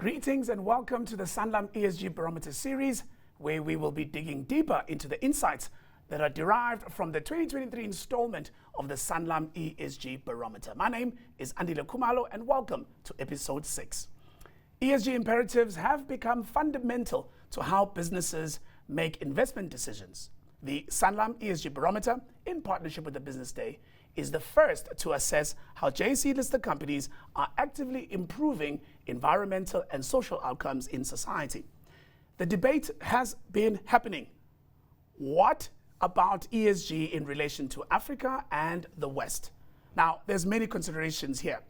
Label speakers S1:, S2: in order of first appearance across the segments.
S1: Greetings and welcome to the Sanlam ESG Barometer series, where we will be digging deeper into the insights that are derived from the 2023 installment of the Sanlam ESG Barometer. My name is Andile Khumalo and welcome to episode 6. ESG imperatives have become fundamental to how businesses make investment decisions. The Sanlam ESG Barometer, in partnership with the Business Day, is the first to assess how JSE-listed companies are actively improving environmental and social outcomes in society. The debate has been happening. What about ESG in relation to Africa and the West? Now, there's many considerations here.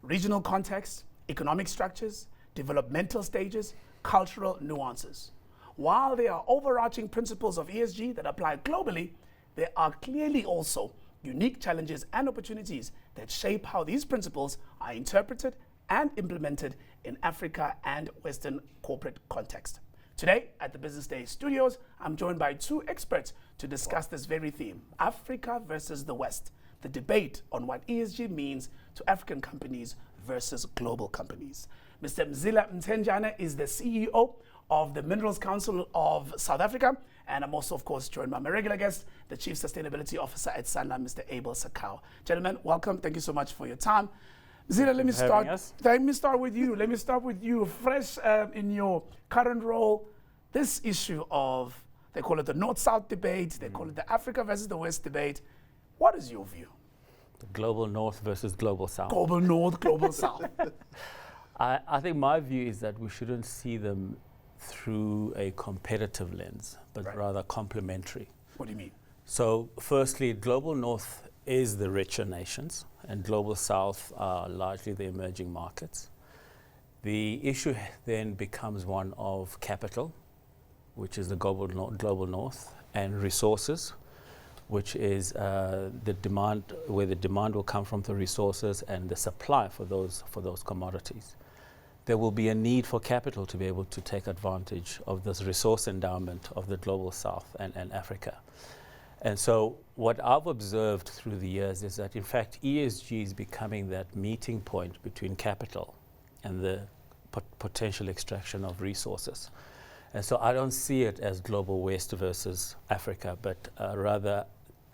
S1: Regional context, economic structures, developmental stages, cultural nuances. While there are overarching principles of ESG that apply globally, there are clearly also unique challenges and opportunities that shape how these principles are interpreted and implemented in Africa and Western corporate context. Today, at the Business Day studios, I'm joined by two experts to discuss this very theme, Africa versus the West, the debate on what ESG means to African companies versus global companies. Mr. Mzila Mthenjane is the CEO of the Minerals Council of South Africa, and I'm also, of course, joined by my regular guest, the Chief Sustainability Officer at Sanlam, Mr. Abel Sakau. Gentlemen, welcome. Thank you so much for your time. Mzila, let me start with you. Let me start with you. Fresh in your current role, this issue of, they call it the North-South debate, they call it the Africa versus the West debate. What is your view?
S2: The global North versus global South.
S1: Global North, global South.
S2: I think my view is that we shouldn't see them through a competitive lens, but rather complementary.
S1: What do you mean?
S2: So firstly, global North is the richer nations and global South are largely the emerging markets. The issue then becomes one of capital, which is the global North, and resources, which is the demand, where the demand will come from the resources and the supply for those commodities. There will be a need for capital to be able to take advantage of this resource endowment of the global South and Africa. And so what I've observed through the years is that, in fact, ESG is becoming that meeting point between capital and the potential extraction of resources. And so I don't see it as global West versus Africa, but rather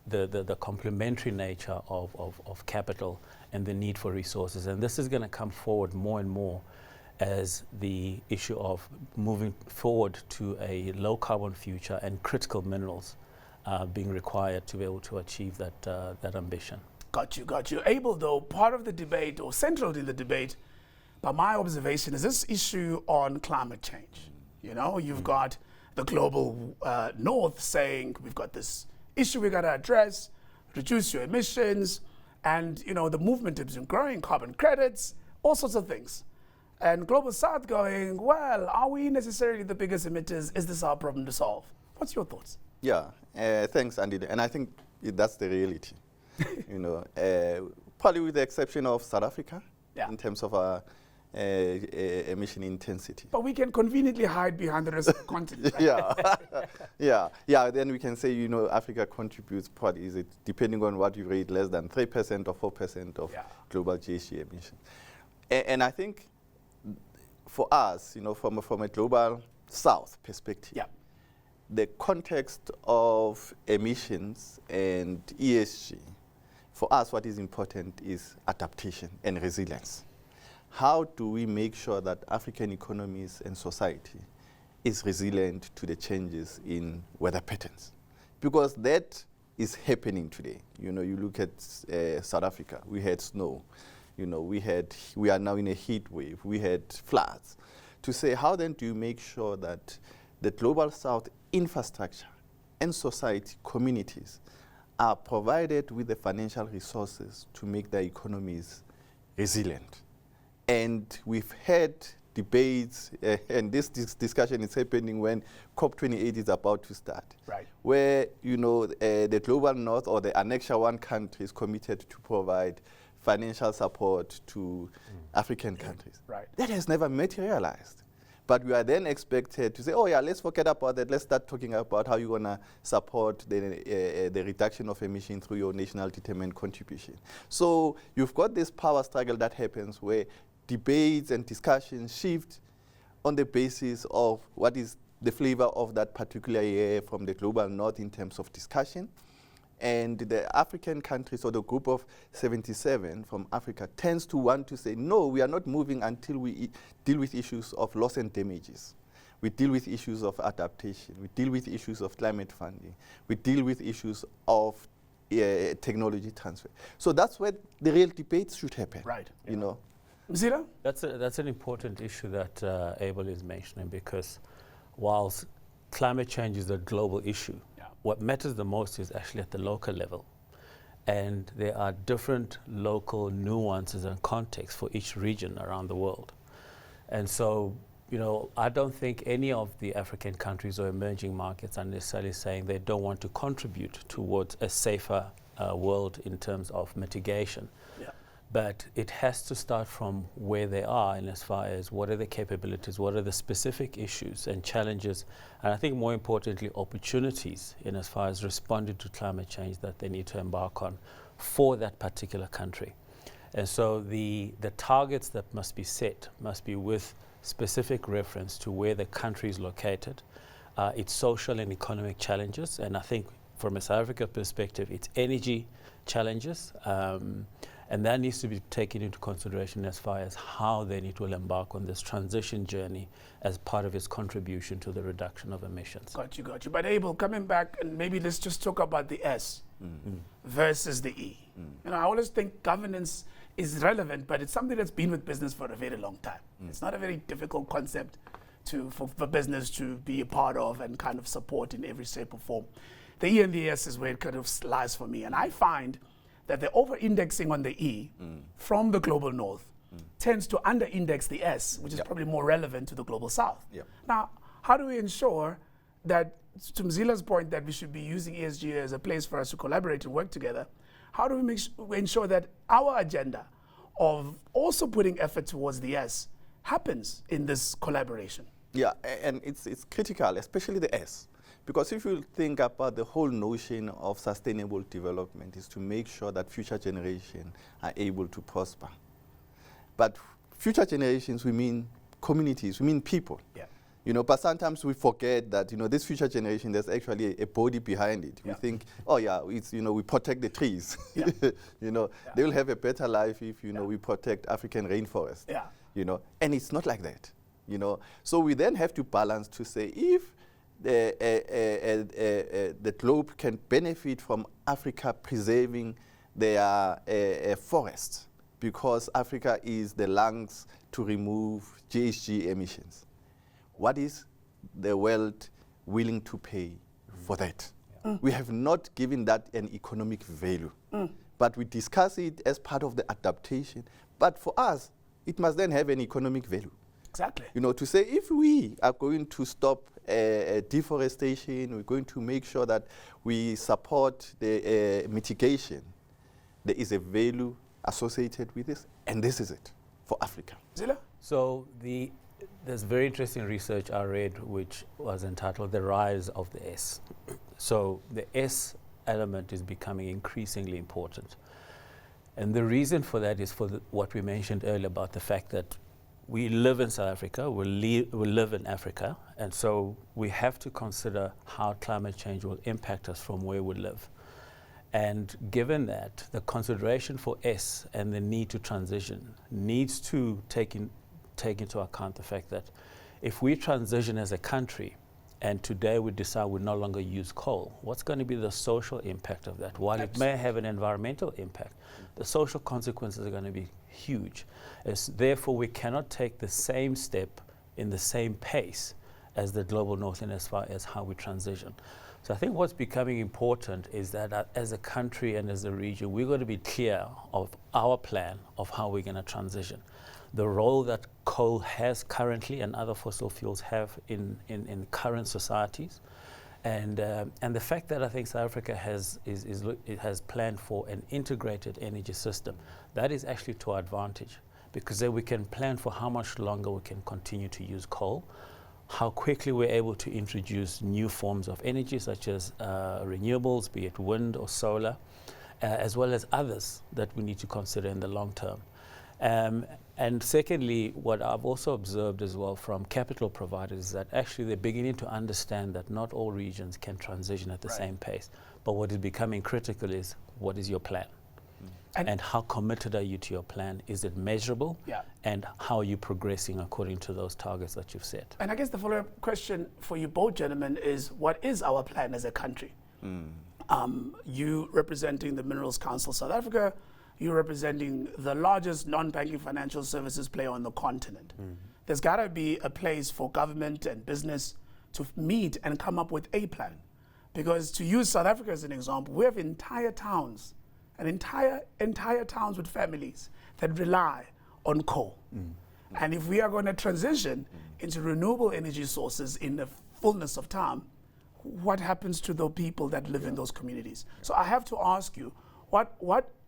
S2: the complementary nature of capital and the need for resources. And this is going to come forward more and more as the issue of moving forward to a low carbon future and critical minerals being required to be able to achieve that ambition.
S1: Got you. Abel, though, part of the debate, or central in the debate, by my observation, is this issue on climate change. You know, you've got the global North saying, we've got this issue we got to address, reduce your emissions, and, you know, the movement has been growing, carbon credits, all sorts of things. And global South going, well, are we necessarily the biggest emitters? Is this our problem to solve? What's your thoughts?
S3: Yeah, thanks, Andy. And I think that's the reality. You know, probably with the exception of South Africa, in terms of our emission intensity.
S1: But we can conveniently hide behind the rest of the continent. Right?
S3: Yeah. Then we can say, you know, Africa contributes, probably, is it, depending on what you rate, less than 3% or 4% of global GHG emissions. And I think for us, you know, from a global South perspective, the context of emissions and ESG, for us, what is important is adaptation and resilience. How do we make sure that African economies and society is resilient to the changes in weather patterns? Because that is happening today. You know, you look at South Africa, we had snow. You know, we are now in a heat wave. We had floods. To say, how then do you make sure that the global South infrastructure and society communities are provided with the financial resources to make their economies resilient? And we've had debates, and this discussion is happening when COP28 is about to start, where, you know, the global North or the Annexure 1 countries committed to provide financial support to African countries. That has never materialized. But we are then expected to say, oh yeah, let's forget about that. Let's start talking about how you're going to support the reduction of emissions through your national determined contribution. So you've got this power struggle that happens where debates and discussions shift on the basis of what is the flavor of that particular year from the global north in terms of discussion. And the African countries, or the group of 77 from Africa, tends to want to say, no, we are not moving until we deal with issues of loss and damages. We deal with issues of adaptation. We deal with issues of climate funding. We deal with issues of technology transfer. So that's where the real debates should happen.
S1: Right.
S3: You know.
S1: Mzila?
S2: That's an important issue that Abel is mentioning, because whilst climate change is a global issue, what matters the most is actually at the local level. And there are different local nuances and contexts for each region around the world. And so, you know, I don't think any of the African countries or emerging markets are necessarily saying they don't want to contribute towards a safer world in terms of mitigation. Yeah. But it has to start from where they are, and as far as what are the capabilities, what are the specific issues and challenges, and I think more importantly, opportunities in as far as responding to climate change that they need to embark on for that particular country. And so the targets that must be set must be with specific reference to where the country is located, its social and economic challenges, and I think from a South Africa perspective, it's energy challenges, and that needs to be taken into consideration as far as how they need to embark on this transition journey as part of its contribution to the reduction of emissions.
S1: Got you. But Abel, coming back, and maybe let's just talk about the S versus the E. You know, I always think governance is relevant, but it's something that's been with business for a very long time. It's not a very difficult concept for business to be a part of and kind of support in every shape or form. The E and the S is where it kind of lies for me. And I find that the over-indexing on the E from the global north tends to under-index the S, which is probably more relevant to the global south. Now, how do we ensure that, to Mzila's point, that we should be using ESG as a place for us to collaborate and work together, how do we ensure that our agenda of also putting effort towards the S happens in this collaboration? Yeah,
S3: and it's critical, especially the S. Because if you think about the whole notion of sustainable development is to make sure that future generations are able to prosper. But future generations, we mean communities, we mean people. Yeah. You know, but sometimes we forget that, you know, this future generation, there's actually a body behind it. We think, oh yeah, it's, you know, we protect the trees. You know, they will have a better life if, you know, we protect African rainforest. You know, and it's not like that, you know. So we then have to balance to say, if the globe can benefit from Africa preserving their forests, because Africa is the lungs to remove GHG emissions. What is the world willing to pay for that? We have not given that an economic value, but we discuss it as part of the adaptation. But for us, it must then have an economic value.
S1: Exactly.
S3: You know, to say if we are going to stop deforestation, we're going to make sure that we support the mitigation, there is a value associated with this, and this is it for Africa.
S1: Zila?
S2: So there's very interesting research I read which was entitled The Rise of the S. So the S element is becoming increasingly important. And the reason for that is for what we mentioned earlier about the fact that we live in South Africa, we live in Africa, and so we have to consider how climate change will impact us from where we live. And given that, the consideration for S and the need to transition needs to take into account the fact that if we transition as a country and today we decide we no longer use coal, what's going to be the social impact of that? While it may have an environmental impact, the social consequences are going to be huge. Therefore, we cannot take the same step in the same pace as the global north in as far as how we transition. So I think what's becoming important is that as a country and as a region, we're going to be clear of our plan of how we're going to transition. The role that coal has currently and other fossil fuels have in current societies, and the fact that I think South Africa has planned for an integrated energy system, that is actually to our advantage, because then we can plan for how much longer we can continue to use coal, how quickly we're able to introduce new forms of energy such as renewables, be it wind or solar, as well as others that we need to consider in the long term. And secondly, what I've also observed as well from capital providers is that actually they're beginning to understand that not all regions can transition at the same pace. But what is becoming critical is, what is your plan? And how committed are you to your plan? Is it measurable?
S1: Yeah.
S2: And how are you progressing according to those targets that you've set?
S1: And I guess the follow-up question for you both, gentlemen, is what is our plan as a country? You representing the Minerals Council South Africa, you representing the largest non-banking financial services player on the continent. There's got to be a place for government and business to meet and come up with a plan. Because to use South Africa as an example, we have entire towns, and entire towns with families that rely on coal. And if we are going to transition into renewable energy sources in the fullness of time, what happens to the people that live in those communities? So I have to ask you,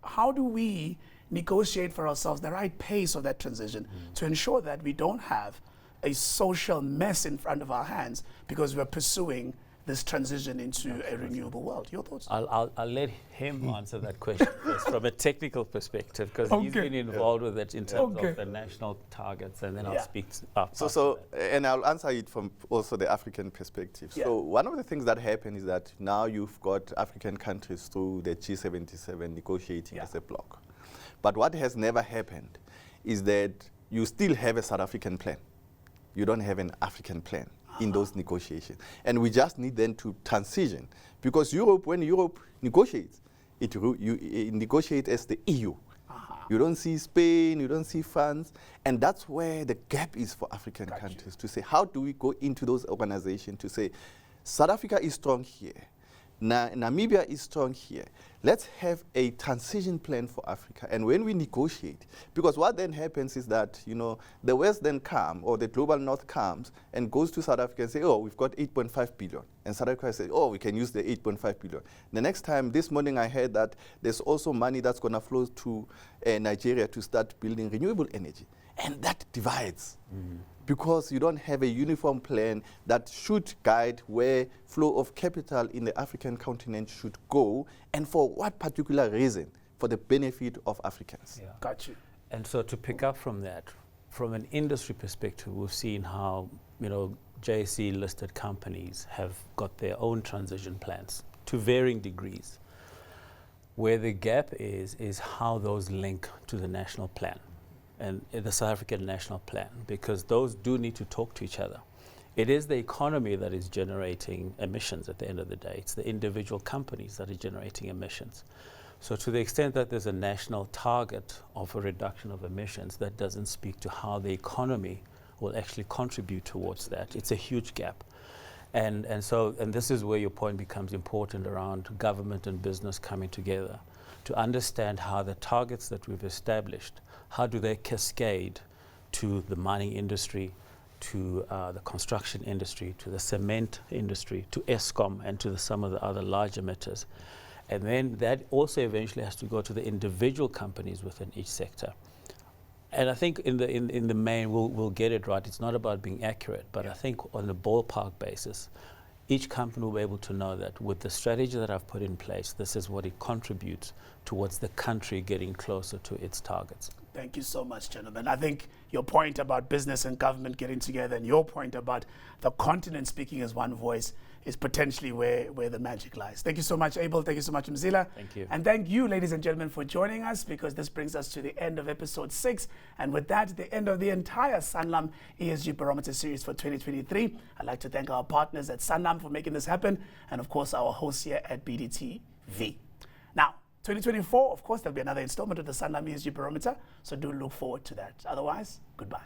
S1: how do we negotiate for ourselves the right pace of that transition to ensure that we don't have a social mess in front of our hands because we're pursuing this transition into a renewable world? Your thoughts?
S2: I'll let him answer that question first from a technical perspective, because he's been involved with it in terms of the national targets, and then I'll speak after
S3: and I'll answer it from also the African perspective. So one of the things that happened is that now you've got African countries through the G77 negotiating as a bloc. But what has never happened is that you still have a South African plan. You don't have an African plan in those negotiations. And we just need then to transition. Because Europe, when Europe negotiates, you negotiate as the EU. You don't see Spain, you don't see France. And that's where the gap is for African countries to say, how do we go into those organizations to say, South Africa is strong here. Namibia is strong here. Let's have a transition plan for Africa. And when we negotiate, because what then happens is that, the West then come, or the global North comes and goes to South Africa and say, oh, we've got 8.5 billion. And South Africa says, oh, we can use the 8.5 billion. The next time, this morning I heard that there's also money that's going to flow to Nigeria to start building renewable energy. And that divides. Because you don't have a uniform plan that should guide where flow of capital in the African continent should go, and for what particular reason, for the benefit of Africans.
S1: Got you.
S2: And so to pick up from that, from an industry perspective, we've seen how, JSE listed companies have got their own transition plans to varying degrees. Where the gap is how those link to the national plan and the South African national plan, because those do need to talk to each other. It is the economy that is generating emissions at the end of the day. It's the individual companies that are generating emissions. So to the extent that there's a national target of a reduction of emissions, that doesn't speak to how the economy will actually contribute towards that. It's a huge gap. And this is where your point becomes important around government and business coming together to understand how the targets that we've established, how do they cascade to the mining industry, to the construction industry, to the cement industry, to Eskom, and to some of the other large emitters. And then that also eventually has to go to the individual companies within each sector. And I think in the main, we'll get it right. It's not about being accurate, but I think on a ballpark basis, each company will be able to know that with the strategy that I've put in place, this is what it contributes towards the country getting closer to its targets.
S1: Thank you so much, gentlemen. I think your point about business and government getting together, and your point about the continent speaking as one voice, is potentially where the magic lies. Thank you so much, Abel. Thank you so much, Mzila.
S2: Thank you.
S1: And thank you, ladies and gentlemen, for joining us, because this brings us to the end of episode 6. And with that, the end of the entire Sanlam ESG Barometer series for 2023. I'd like to thank our partners at Sanlam for making this happen, and of course, our hosts here at BDTV. Now, 2024, of course, there'll be another installment of the Sanlam ESG Barometer, so do look forward to that. Otherwise, goodbye.